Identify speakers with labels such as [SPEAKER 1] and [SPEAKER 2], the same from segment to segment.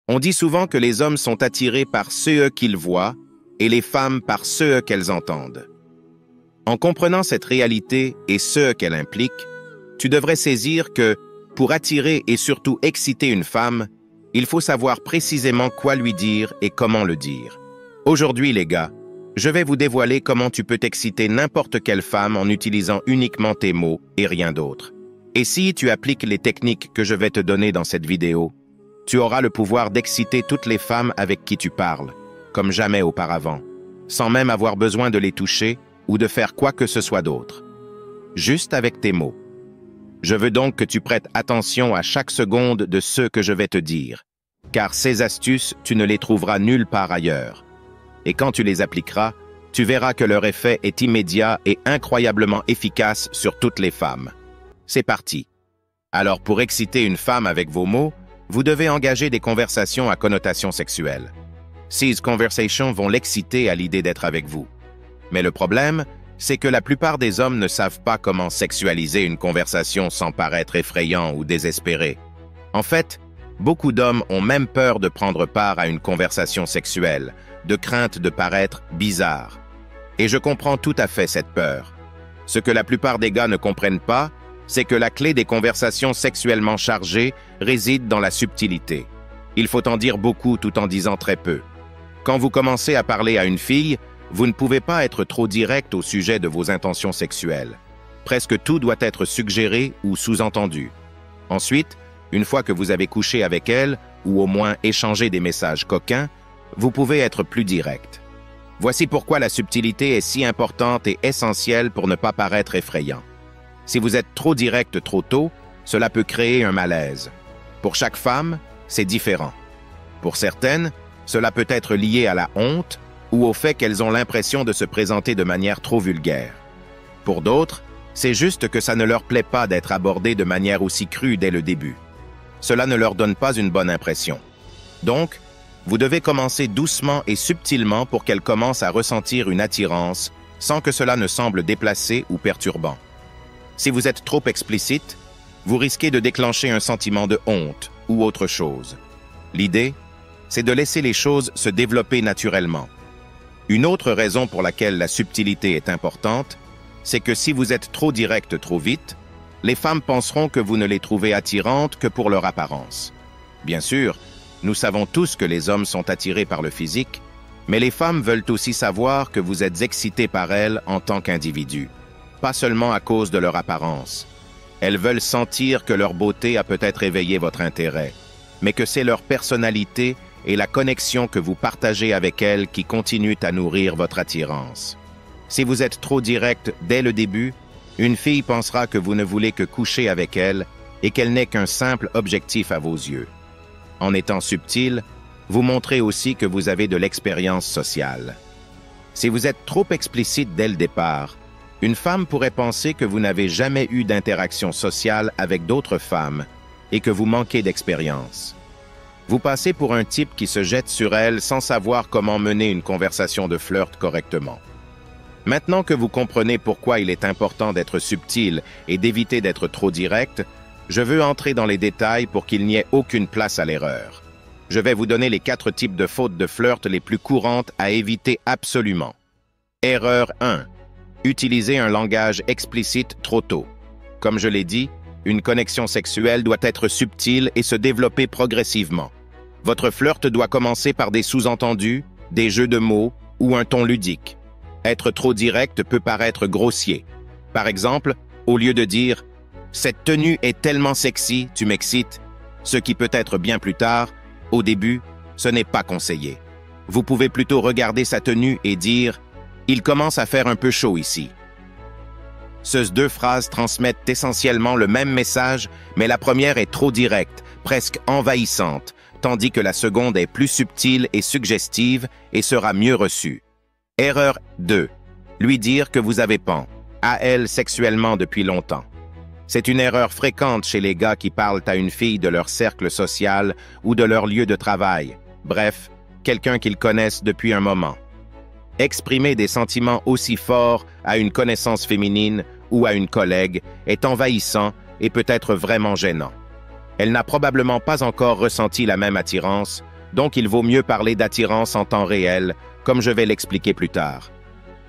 [SPEAKER 1] On dit souvent que les hommes sont attirés par ceux qu'ils voient et les femmes par ceux qu'elles entendent. En comprenant cette réalité et ce qu'elle implique, tu devrais saisir que, pour attirer et surtout exciter une femme, il faut savoir précisément quoi lui dire et comment le dire. Aujourd'hui, les gars, je vais vous dévoiler comment tu peux exciter n'importe quelle femme en utilisant uniquement tes mots et rien d'autre. Et si tu appliques les techniques que je vais te donner dans cette vidéo, tu auras le pouvoir d'exciter toutes les femmes avec qui tu parles, comme jamais auparavant, sans même avoir besoin de les toucher ou de faire quoi que ce soit d'autre. Juste avec tes mots. Je veux donc que tu prêtes attention à chaque seconde de ce que je vais te dire, car ces astuces, tu ne les trouveras nulle part ailleurs. Et quand tu les appliqueras, tu verras que leur effet est immédiat et incroyablement efficace sur toutes les femmes. C'est parti. Alors pour exciter une femme avec vos mots, vous devez engager des conversations à connotation sexuelle. Ces conversations vont l'exciter à l'idée d'être avec vous. Mais le problème, c'est que la plupart des hommes ne savent pas comment sexualiser une conversation sans paraître effrayant ou désespéré. En fait, beaucoup d'hommes ont même peur de prendre part à une conversation sexuelle, de crainte de paraître bizarre. Et je comprends tout à fait cette peur. Ce que la plupart des gars ne comprennent pas, c'est que la clé des conversations sexuellement chargées réside dans la subtilité. Il faut en dire beaucoup tout en disant très peu. Quand vous commencez à parler à une fille, vous ne pouvez pas être trop direct au sujet de vos intentions sexuelles. Presque tout doit être suggéré ou sous-entendu. Ensuite, une fois que vous avez couché avec elle, ou au moins échangé des messages coquins, vous pouvez être plus direct. Voici pourquoi la subtilité est si importante et essentielle pour ne pas paraître effrayant. Si vous êtes trop direct trop tôt, cela peut créer un malaise. Pour chaque femme, c'est différent. Pour certaines, cela peut être lié à la honte ou au fait qu'elles ont l'impression de se présenter de manière trop vulgaire. Pour d'autres, c'est juste que ça ne leur plaît pas d'être abordées de manière aussi crue dès le début. Cela ne leur donne pas une bonne impression. Donc, vous devez commencer doucement et subtilement pour qu'elles commencent à ressentir une attirance sans que cela ne semble déplacé ou perturbant. Si vous êtes trop explicite, vous risquez de déclencher un sentiment de honte ou autre chose. L'idée, c'est de laisser les choses se développer naturellement. Une autre raison pour laquelle la subtilité est importante, c'est que si vous êtes trop direct trop vite, les femmes penseront que vous ne les trouvez attirantes que pour leur apparence. Bien sûr, nous savons tous que les hommes sont attirés par le physique, mais les femmes veulent aussi savoir que vous êtes excité par elles en tant qu'individu, pas seulement à cause de leur apparence. Elles veulent sentir que leur beauté a peut-être éveillé votre intérêt, mais que c'est leur personnalité et la connexion que vous partagez avec elles qui continuent à nourrir votre attirance. Si vous êtes trop direct dès le début, une fille pensera que vous ne voulez que coucher avec elle et qu'elle n'est qu'un simple objectif à vos yeux. En étant subtil, vous montrez aussi que vous avez de l'expérience sociale. Si vous êtes trop explicite dès le départ, une femme pourrait penser que vous n'avez jamais eu d'interaction sociale avec d'autres femmes et que vous manquez d'expérience. Vous passez pour un type qui se jette sur elle sans savoir comment mener une conversation de flirt correctement. Maintenant que vous comprenez pourquoi il est important d'être subtil et d'éviter d'être trop direct, je veux entrer dans les détails pour qu'il n'y ait aucune place à l'erreur. Je vais vous donner les 4 types de fautes de flirt les plus courantes à éviter absolument. Erreur 1. Utiliser un langage explicite trop tôt. Comme je l'ai dit, une connexion sexuelle doit être subtile et se développer progressivement. Votre flirt doit commencer par des sous-entendus, des jeux de mots ou un ton ludique. Être trop direct peut paraître grossier. Par exemple, au lieu de dire « Cette tenue est tellement sexy, tu m'excites », ce qui peut être bien plus tard, au début, ce n'est pas conseillé. Vous pouvez plutôt regarder sa tenue et dire « Il commence à faire un peu chaud ici ». Ces 2 phrases transmettent essentiellement le même message, mais la première est trop directe, presque envahissante, tandis que la seconde est plus subtile et suggestive et sera mieux reçue. Erreur 2. Lui dire que vous avez pan à elle sexuellement depuis longtemps. C'est une erreur fréquente chez les gars qui parlent à une fille de leur cercle social ou de leur lieu de travail, bref, quelqu'un qu'ils connaissent depuis un moment. Exprimer des sentiments aussi forts à une connaissance féminine ou à une collègue est envahissant et peut être vraiment gênant. Elle n'a probablement pas encore ressenti la même attirance, Donc il vaut mieux parler d'attirance en temps réel, comme je vais l'expliquer plus tard.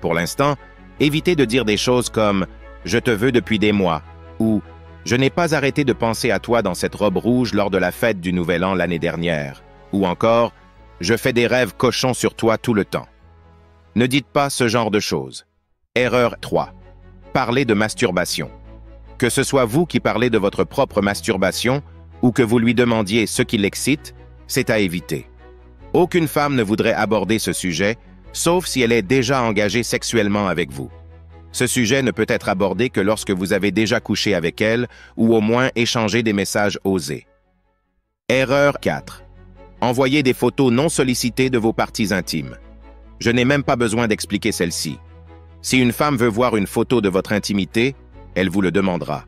[SPEAKER 1] Pour l'instant, évitez de dire des choses comme « je te veux depuis des mois » ou « je n'ai pas arrêté de penser à toi dans cette robe rouge lors de la fête du Nouvel An l'année dernière » ou encore « je fais des rêves cochons sur toi tout le temps ». Ne dites pas ce genre de choses. Erreur 3. Parlez de masturbation. Que ce soit vous qui parlez de votre propre masturbation ou que vous lui demandiez ce qui l'excite, c'est à éviter. Aucune femme ne voudrait aborder ce sujet, sauf si elle est déjà engagée sexuellement avec vous. Ce sujet ne peut être abordé que lorsque vous avez déjà couché avec elle ou au moins échangé des messages osés. Erreur 4. Envoyez des photos non sollicitées de vos parties intimes. Je n'ai même pas besoin d'expliquer celle-ci. Si une femme veut voir une photo de votre intimité, elle vous le demandera.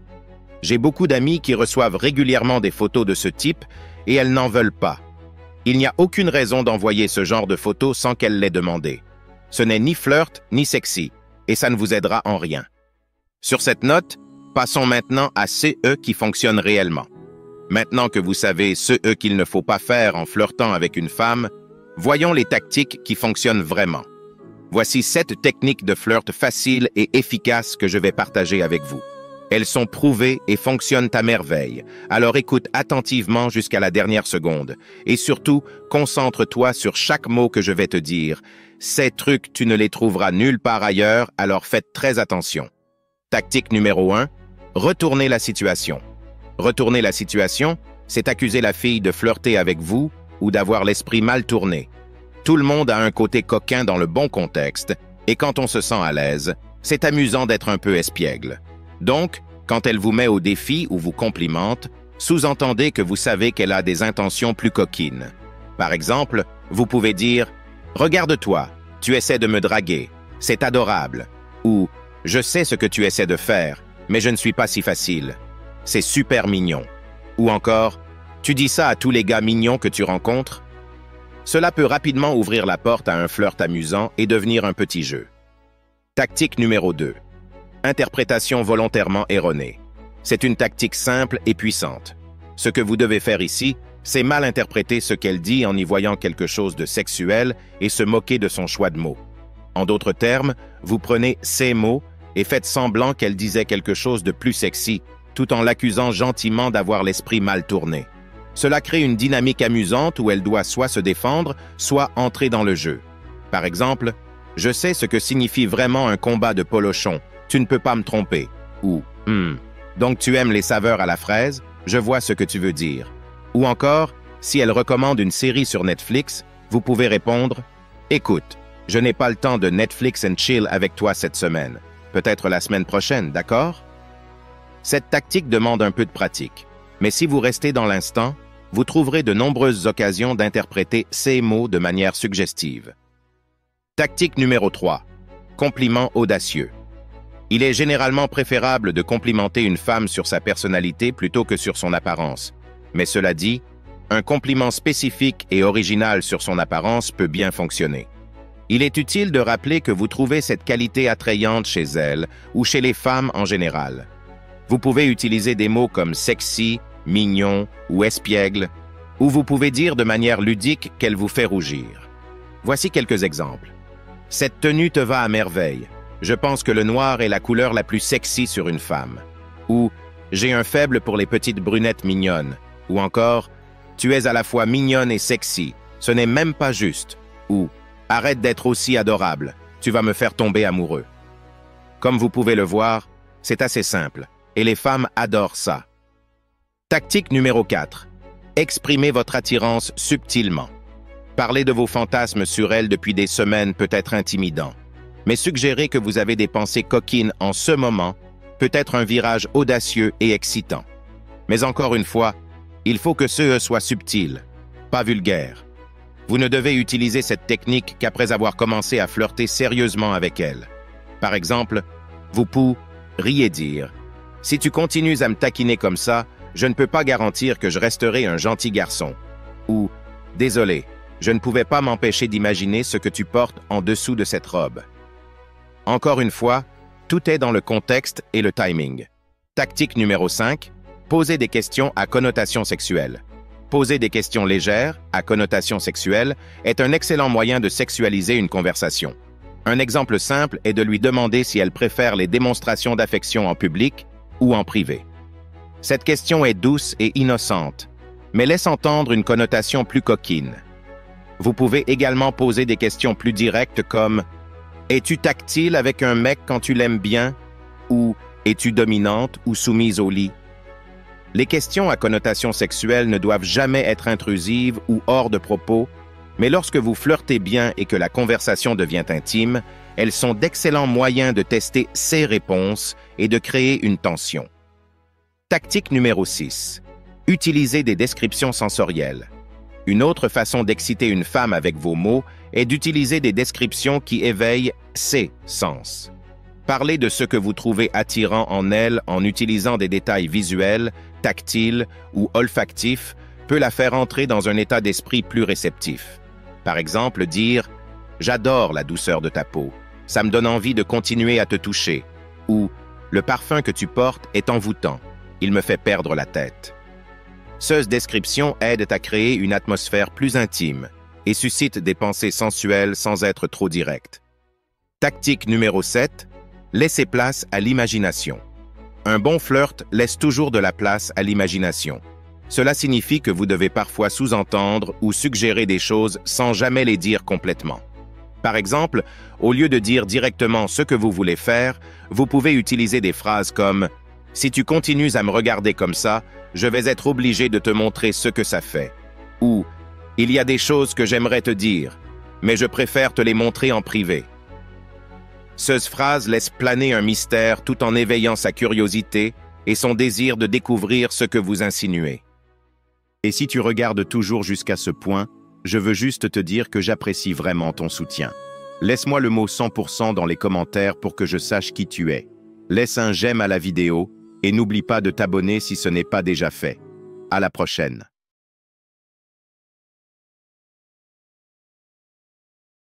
[SPEAKER 1] J'ai beaucoup d'amis qui reçoivent régulièrement des photos de ce type et elles n'en veulent pas. Il n'y a aucune raison d'envoyer ce genre de photos sans qu'elle l'ait demandé. Ce n'est ni flirt ni sexy et ça ne vous aidera en rien. Sur cette note, passons maintenant à CE qui fonctionne réellement. Maintenant que vous savez ce qu'il ne faut pas faire en flirtant avec une femme, voyons les tactiques qui fonctionnent vraiment. Voici 7 techniques de flirt faciles et efficaces que je vais partager avec vous. Elles sont prouvées et fonctionnent à merveille, alors écoute attentivement jusqu'à la dernière seconde. Et surtout, concentre-toi sur chaque mot que je vais te dire. Ces trucs, tu ne les trouveras nulle part ailleurs, alors faites très attention. Tactique numéro 1, retournez la situation. Retourner la situation, c'est accuser la fille de flirter avec vous ou d'avoir l'esprit mal tourné. Tout le monde a un côté coquin dans le bon contexte, et quand on se sent à l'aise, c'est amusant d'être un peu espiègle. Donc, quand elle vous met au défi ou vous complimente, sous-entendez que vous savez qu'elle a des intentions plus coquines. Par exemple, vous pouvez dire « Regarde-toi, tu essaies de me draguer, c'est adorable » ou « Je sais ce que tu essaies de faire, mais je ne suis pas si facile, c'est super mignon » ou encore « Tu dis ça à tous les gars mignons que tu rencontres ?» Cela peut rapidement ouvrir la porte à un flirt amusant et devenir un petit jeu. Tactique numéro 2. Interprétation volontairement erronée. C'est une tactique simple et puissante. Ce que vous devez faire ici, c'est mal interpréter ce qu'elle dit en y voyant quelque chose de sexuel et se moquer de son choix de mots. En d'autres termes, vous prenez ces mots et faites semblant qu'elle disait quelque chose de plus sexy, tout en l'accusant gentiment d'avoir l'esprit mal tourné. Cela crée une dynamique amusante où elle doit soit se défendre, soit entrer dans le jeu. Par exemple, « Je sais ce que signifie vraiment un combat de polochon, tu ne peux pas me tromper » ou « Donc tu aimes les saveurs à la fraise, je vois ce que tu veux dire » ou encore, si elle recommande une série sur Netflix, vous pouvez répondre « Écoute, je n'ai pas le temps de Netflix and chill avec toi cette semaine, peut-être la semaine prochaine, d'accord ?» Cette tactique demande un peu de pratique, mais si vous restez dans l'instant, vous trouverez de nombreuses occasions d'interpréter ces mots de manière suggestive. Tactique numéro 3. Compliment audacieux. Il est généralement préférable de complimenter une femme sur sa personnalité plutôt que sur son apparence. Mais cela dit, un compliment spécifique et original sur son apparence peut bien fonctionner. Il est utile de rappeler que vous trouvez cette qualité attrayante chez elle ou chez les femmes en général. Vous pouvez utiliser des mots comme sexy, mignon ou espiègle, ou vous pouvez dire de manière ludique qu'elle vous fait rougir. Voici quelques exemples. Cette tenue te va à merveille. Je pense que le noir est la couleur la plus sexy sur une femme. Ou j'ai un faible pour les petites brunettes mignonnes. Ou encore tu es à la fois mignonne et sexy. Ce n'est même pas juste. Ou arrête d'être aussi adorable. Tu vas me faire tomber amoureux. Comme vous pouvez le voir, c'est assez simple. Et les femmes adorent ça. Tactique numéro 4. Exprimez votre attirance subtilement. Parler de vos fantasmes sur elle depuis des semaines peut être intimidant, mais suggérer que vous avez des pensées coquines en ce moment peut être un virage audacieux et excitant. Mais encore une fois, il faut que ce soit subtil, pas vulgaire. Vous ne devez utiliser cette technique qu'après avoir commencé à flirter sérieusement avec elle. Par exemple, vous pourriez dire « Si tu continues à me taquiner comme ça, je ne peux pas garantir que je resterai un gentil garçon. » ou « Désolé, je ne pouvais pas m'empêcher d'imaginer ce que tu portes en dessous de cette robe. » Encore une fois, tout est dans le contexte et le timing. Tactique numéro 5. Posez des questions à connotation sexuelle. Poser des questions légères, à connotation sexuelle, est un excellent moyen de sexualiser une conversation. Un exemple simple est de lui demander si elle préfère les démonstrations d'affection en public ou en privé. Cette question est douce et innocente, mais laisse entendre une connotation plus coquine. Vous pouvez également poser des questions plus directes comme « Es-tu tactile avec un mec quand tu l'aimes bien ?» ou « Es-tu dominante ou soumise au lit ?» Les questions à connotation sexuelle ne doivent jamais être intrusives ou hors de propos, mais lorsque vous flirtez bien et que la conversation devient intime, elles sont d'excellents moyens de tester ses réponses et de créer une tension. Tactique numéro 6. Utilisez des descriptions sensorielles. Une autre façon d'exciter une femme avec vos mots est d'utiliser des descriptions qui éveillent ses sens. Parlez de ce que vous trouvez attirant en elle en utilisant des détails visuels, tactiles ou olfactifs peut la faire entrer dans un état d'esprit plus réceptif. Par exemple, dire « J'adore la douceur de ta peau, ça me donne envie de continuer à te toucher » ou « Le parfum que tu portes est envoûtant, il me fait perdre la tête ». Ces descriptions aident à créer une atmosphère plus intime et suscitent des pensées sensuelles sans être trop directes. Tactique numéro 7. Laissez place à l'imagination. Un bon flirt laisse toujours de la place à l'imagination. Cela signifie que vous devez parfois sous-entendre ou suggérer des choses sans jamais les dire complètement. Par exemple, au lieu de dire directement ce que vous voulez faire, vous pouvez utiliser des phrases comme « Si tu continues à me regarder comme ça, je vais être obligé de te montrer ce que ça fait » ou « Il y a des choses que j'aimerais te dire, mais je préfère te les montrer en privé ». Ces phrases laissent planer un mystère tout en éveillant sa curiosité et son désir de découvrir ce que vous insinuez. Et si tu regardes toujours jusqu'à ce point, je veux juste te dire que j'apprécie vraiment ton soutien. Laisse-moi le mot 100% dans les commentaires pour que je sache qui tu es. Laisse un j'aime à la vidéo et n'oublie pas de t'abonner si ce n'est pas déjà fait. À la prochaine.